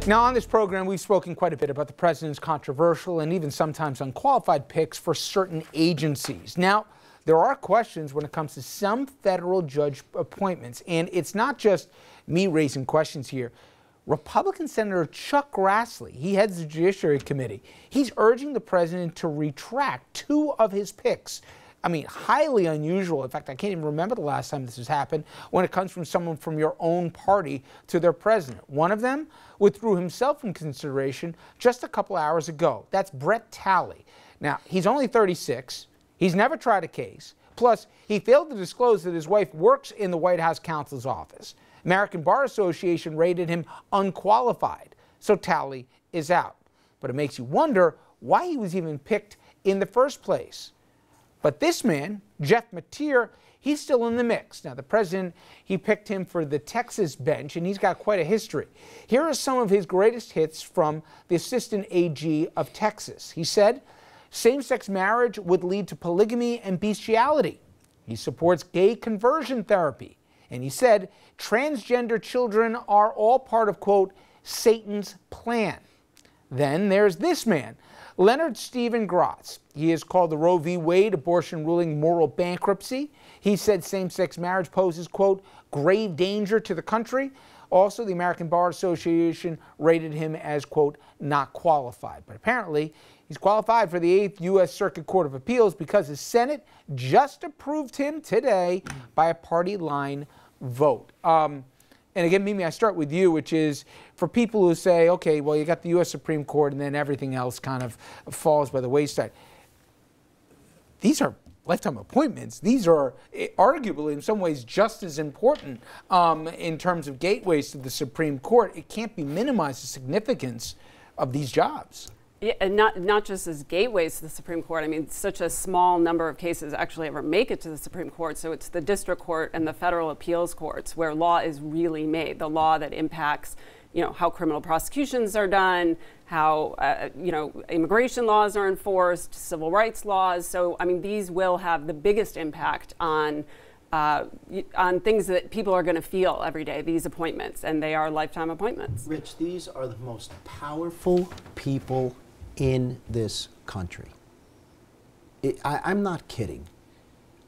Now, on this program, we've spoken quite a bit about the president's controversial and even sometimes unqualified picks for certain agencies. Now, there are questions when it comes to some federal judge appointments, and it's not just me raising questions here. Republican Senator Chuck Grassley, he heads the Judiciary Committee. He's urging the president to retract two of his picks. I mean, highly unusual. In fact, I can't even remember the last time this has happened when it comes from someone from your own party to their president. One of them withdrew himself from consideration just a couple hours ago. That's Brett Talley. Now, he's only 36. He's never tried a case. Plus, he failed to disclose that his wife works in the White House counsel's office. American Bar Association rated him unqualified, so Talley is out. But it makes you wonder why he was even picked in the first place. But this man, Jeff Mateer, he's still in the mix. Now, the president, he picked him for the Texas bench, and he's got quite a history. Here are some of his greatest hits from the assistant AG of Texas. He said, same-sex marriage would lead to polygamy and bestiality. He supports gay conversion therapy. And he said, transgender children are all part of, quote, Satan's plan. Then there's this man, Leonard Stephen Gratz. He has called the Roe v. Wade abortion ruling moral bankruptcy. He said same-sex marriage poses, quote, grave danger to the country. Also, the American Bar Association rated him as, quote, not qualified. But apparently, he's qualified for the 8th U.S. Circuit Court of Appeals because the Senate just approved him today by a party line vote. And again, Mimi, I start with you, which is for people who say, okay, well, you got the U.S. Supreme Court and then everything else kind of falls by the wayside. These are lifetime appointments. These are arguably in some ways just as important in terms of gateways to the Supreme Court. It can't be minimized, the significance of these jobs. Yeah, and not just as gateways to the Supreme Court. I mean, such a small number of cases actually ever make it to the Supreme Court. So it's the district court and the federal appeals courts where law is really made. The law that impacts, you know, how criminal prosecutions are done, how, you know, immigration laws are enforced, civil rights laws. So, I mean, these will have the biggest impact on things that people are going to feel every day, these appointments, and they are lifetime appointments. Rich, these are the most powerful people in this country. I'm not kidding.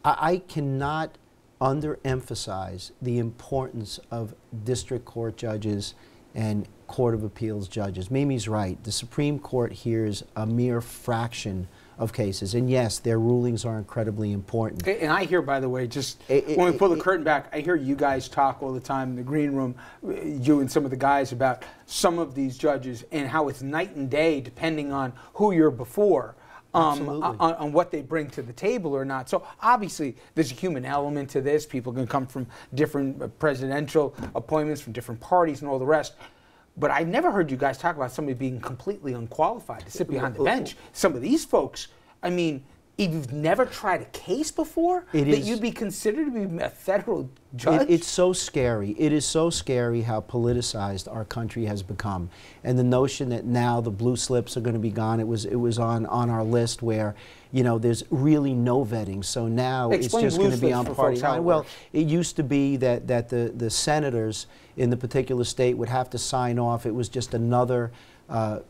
I cannot underemphasize the importance of district court judges and Court of Appeals judges. Mimi's right. The Supreme Court hears a mere fraction of cases. And yes, their rulings are incredibly important. And I hear, by the way, just when we pull the curtain back, I hear you guys talk all the time in the green room, you and some of the guys, about some of these judges and how it's night and day depending on who you're before. On what they bring to the table or not. So obviously there's a human element to this. People can come from different presidential appointments, from different parties and all the rest. But I never heard you guys talk about somebody being completely unqualified to sit behind the bench. Some of these folks, I mean, if you've never tried a case before, that you'd be considered to be a federal judge? It's so scary. It is so scary how politicized our country has become. And the notion that now the blue slips are going to be gone, it was on our list where, you know, there's really no vetting. So now it's just going to be on party line. Well, it used to be that the senators in the particular state would have to sign off. It was just another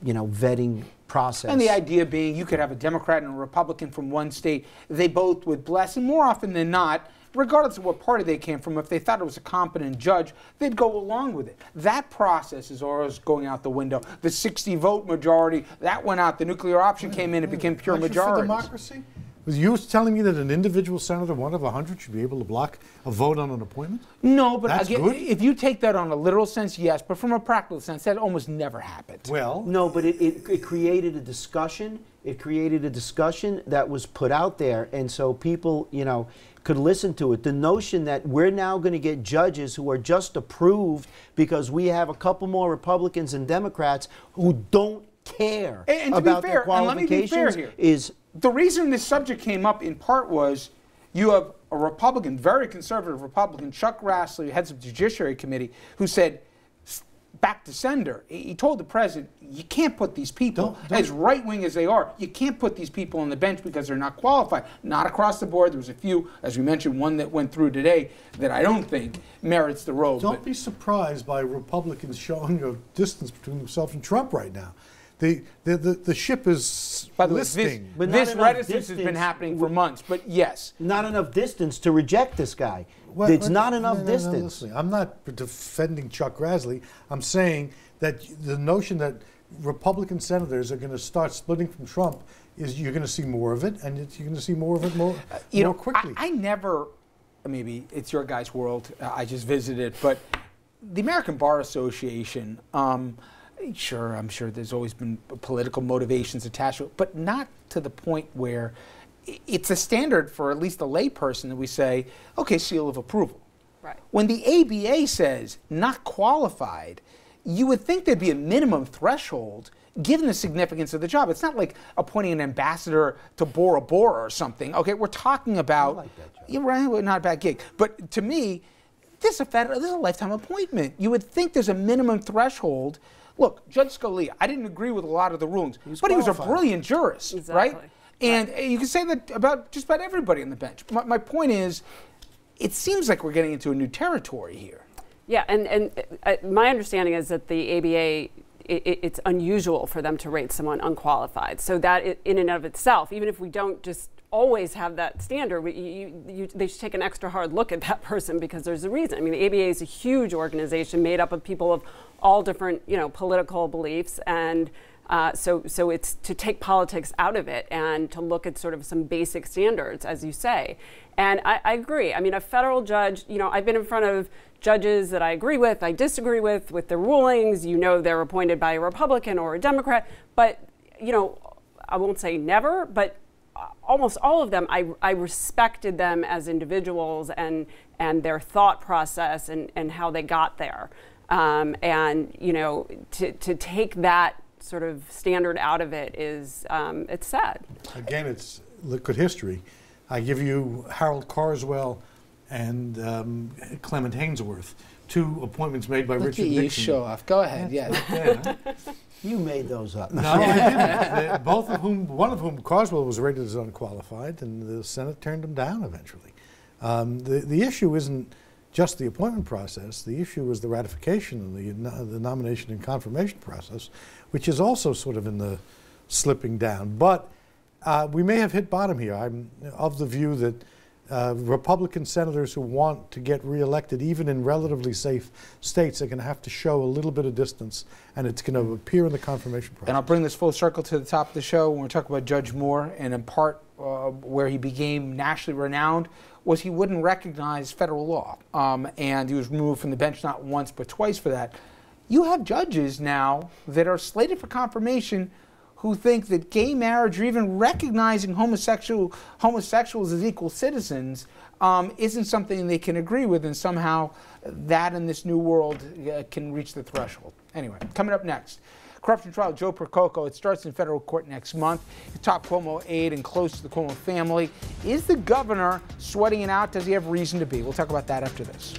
you know, vetting process. And the idea being you could have a Democrat and a Republican from one state, they both would bless, and more often than not, regardless of what party they came from, if they thought it was a competent judge, they'd go along with it. That process is always going out the window. The 60-vote majority, that went out. The nuclear option came in, it became pure majority. For democracy? Was you telling me that an individual senator, one of 100, should be able to block a vote on an appointment? No, but that's again, good? If you take that on a literal sense, yes, but from a practical sense, that almost never happened. Well, no, but it created a discussion. It created a discussion that was put out there, and so people, you know, could listen to it. The notion that we're now going to get judges who are just approved because we have a couple more Republicans and Democrats who don't care about their qualifications is... The reason this subject came up in part was you have a Republican, very conservative Republican, Chuck Grassley, who heads of the Judiciary Committee, who said back to sender. He told the president, you can't put these people, as right-wing as they are, you can't put these people on the bench because they're not qualified. Not across the board. There was a few, as we mentioned, one that went through today that I don't think merits the robe. Don't be surprised by Republicans showing a distance between themselves and Trump right now. The ship is listing. But this reticence has been happening for months, but yes. Not enough distance to reject this guy. It's not enough distance. I'm not defending Chuck Grassley. I'm saying that the notion that Republican senators are going to start splitting from Trump is you're going to see more of it, and you're going to see more of it more quickly. I never, maybe it's your guys' world, I just visited, but the American Bar Association, sure, I'm sure there's always been political motivations attached to it, but not to the point where it's a standard for at least a layperson that we say, okay, seal of approval. Right. When the ABA says not qualified, you would think there'd be a minimum threshold given the significance of the job. It's not like appointing an ambassador to Bora Bora or something. Okay, we're talking about, like that job. You're right, well, not a bad gig. But to me, this is a lifetime appointment. You would think there's a minimum threshold. Look, Judge Scalia, I didn't agree with a lot of the rulings, but he was a brilliant jurist, right? And you can say that about just about everybody on the bench. My point is, it seems like we're getting into a new territory here. Yeah, and my understanding is that the ABA, it's unusual for them to rate someone unqualified. So that in and of itself, even if we don't just always have that standard, they should take an extra hard look at that person because there's a reason. I mean, the ABA is a huge organization made up of people of all different, political beliefs, and so it's to take politics out of it and to look at sort of some basic standards, as you say. And I agree. I mean, a federal judge, I've been in front of judges that I agree with, I disagree with their rulings. They're appointed by a Republican or a Democrat. But, I won't say never, but almost all of them, I respected them as individuals and their thought process and how they got there. To take that sort of standard out of it is, it's sad. Again, look at history. I give you Harold Carswell and Clement Haynsworth, two appointments made by Richard Nixon. You show off. Go ahead. Yeah. You made those up. No, I didn't. One of whom, Carswell, was rated as unqualified, and the Senate turned him down eventually. The issue isn't just the appointment process. The issue is the ratification and the nomination and confirmation process, which is also sort of in the slipping down. But we may have hit bottom here. I'm of the view that Republican senators who want to get reelected, even in relatively safe states, are going to have to show a little bit of distance, and it's going to appear in the confirmation process. And I'll bring this full circle to the top of the show when we talk about Judge Moore, and in part where he became nationally renowned was he wouldn't recognize federal law, and he was removed from the bench not once but twice for that. You have judges now that are slated for confirmation who think that gay marriage or even recognizing homosexuals as equal citizens isn't something they can agree with, and somehow that in this new world can reach the threshold. Anyway, coming up next, corruption trial Joe Percoco. It starts in federal court next month. Top Cuomo aide and close to the Cuomo family. Is the governor sweating it out? Does he have reason to be? We'll talk about that after this.